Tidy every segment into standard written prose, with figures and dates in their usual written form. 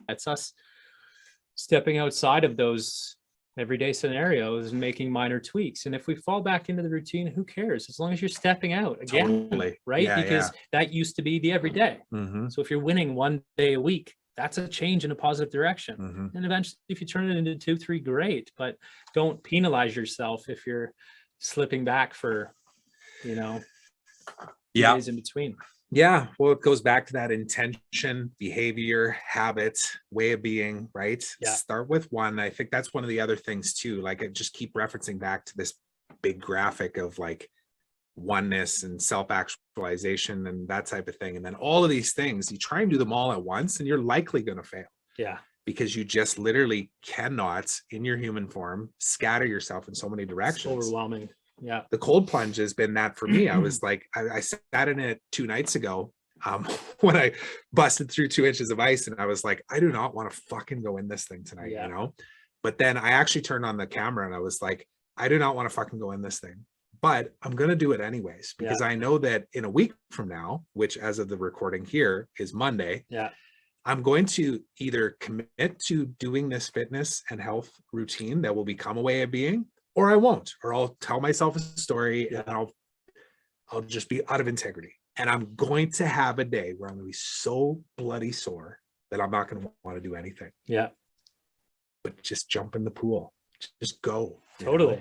It's us stepping outside of those everyday scenarios and making minor tweaks. And if we fall back into the routine, who cares? As long as you're stepping out again, Totally. right? Yeah, because that used to be the everyday. Mm-hmm. So if you're winning one day a week, that's a change in a positive direction. Mm-hmm. And eventually, if you turn it into 2, 3, great. But don't penalize yourself if you're slipping back for, days in between. Yeah. Well, it goes back to that intention, behavior, habits, way of being, right? Yeah. Start with one. I think that's one of the other things too. Like I just keep referencing back to this big graphic of like oneness and self-actualization and that type of thing. And then all of these things, you try and do them all at once and you're likely going to fail. Yeah. Because you just literally cannot, in your human form, scatter yourself in so many directions. It's overwhelming. Yeah. The cold plunge has been that for me. I was like, I sat in it 2 nights ago when I busted through 2 inches of ice and I was like, I do not want to fucking go in this thing tonight, But then I actually turned on the camera and I was like, I do not want to fucking go in this thing, but I'm going to do it anyways, because I know that in a week from now, which as of the recording here is Monday, I'm going to either commit to doing this fitness and health routine that will become a way of being, or I won't, or I'll tell myself a story and I'll just be out of integrity. And I'm going to have a day where I'm going to be so bloody sore that I'm not going to want to do anything. Yeah. But just jump in the pool. Just go. Totally.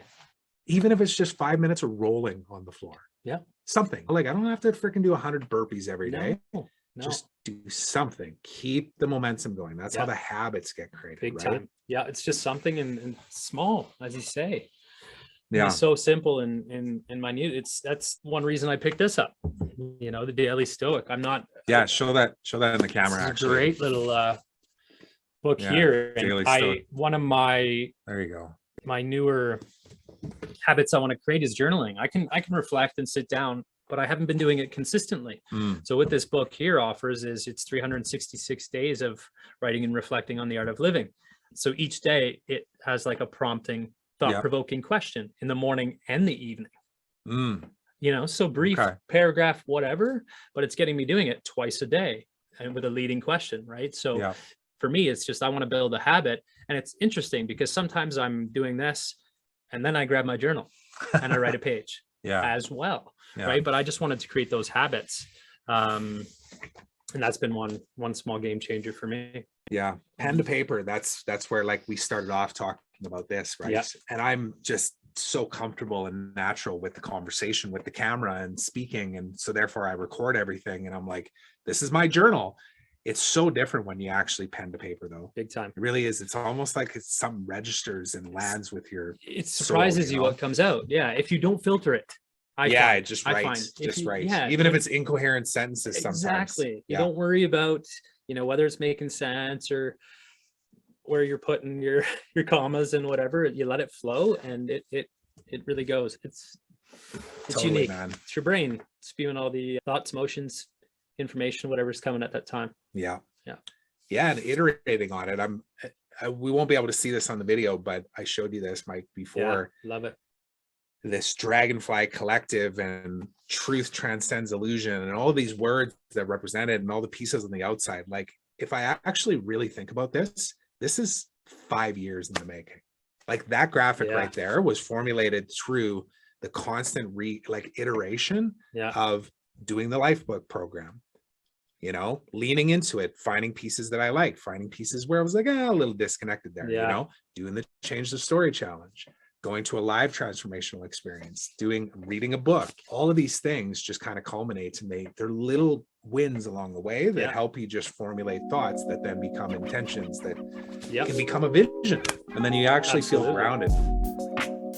Even if it's just 5 minutes of rolling on the floor. Yeah. Something. Like I don't have to freaking do 100 burpees every day. No. Just do something. Keep the momentum going. That's how the habits get created. Big right? time. Yeah. It's just something and small, as you say. Yeah. It's so simple and minute. That's one reason I picked this up. The Daily Stoic. I'm not. Yeah. Show that in the camera. Actually, great little book here. And one of my there you go. My newer habits I want to create is journaling. I can reflect and sit down, but I haven't been doing it consistently. So what this book here offers is it's 366 days of writing and reflecting on the art of living. So each day it has like a prompting, thought-provoking question in the morning and the evening. So brief paragraph, whatever, but it's getting me doing it twice a day and with a leading question, right? So for me, it's just, I want to build a habit. And it's interesting because sometimes I'm doing this and then I grab my journal and I write a page as well, right? But I just wanted to create those habits. And that's been one small game changer for me. Yeah. Pen to paper. That's where like we started off talking about this, right? Yeah. And I'm just so comfortable and natural with the conversation with the camera and speaking. And so therefore I record everything and I'm like, this is my journal. It's so different when you actually pen to paper though. Big time. It really is. It's almost like it's something registers and lands with your It surprises you what comes out. Yeah. If you don't filter it. It just writes. Yeah, even if it's incoherent sentences sometimes. Exactly. You don't worry about, whether it's making sense or where you're putting your commas and whatever. You let it flow and it really goes. It's totally unique, man. It's your brain spewing all the thoughts, emotions, information, whatever's coming at that time. Yeah. And iterating on it. We won't be able to see this on the video, but I showed you this, Mike, before. Love it. This dragonfly collective and truth transcends illusion and all these words that represented and all the pieces on the outside. Like if I actually really think about this is 5 years in the making. Like that graphic right there was formulated through the constant iteration of doing the Lifebook program, leaning into it, finding pieces that I like, finding pieces where I was like, a little disconnected there, doing the Change the Story challenge, going to a live transformational experience, reading a book. All of these things just kind of culminate and they're little wins along the way that help you just formulate thoughts that then become intentions that can become a vision. And then you actually feel grounded.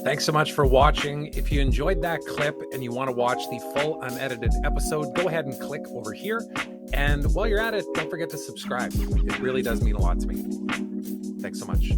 Thanks so much for watching. If you enjoyed that clip and you want to watch the full unedited episode, go ahead and click over here. And while you're at it, don't forget to subscribe. It really does mean a lot to me. Thanks so much.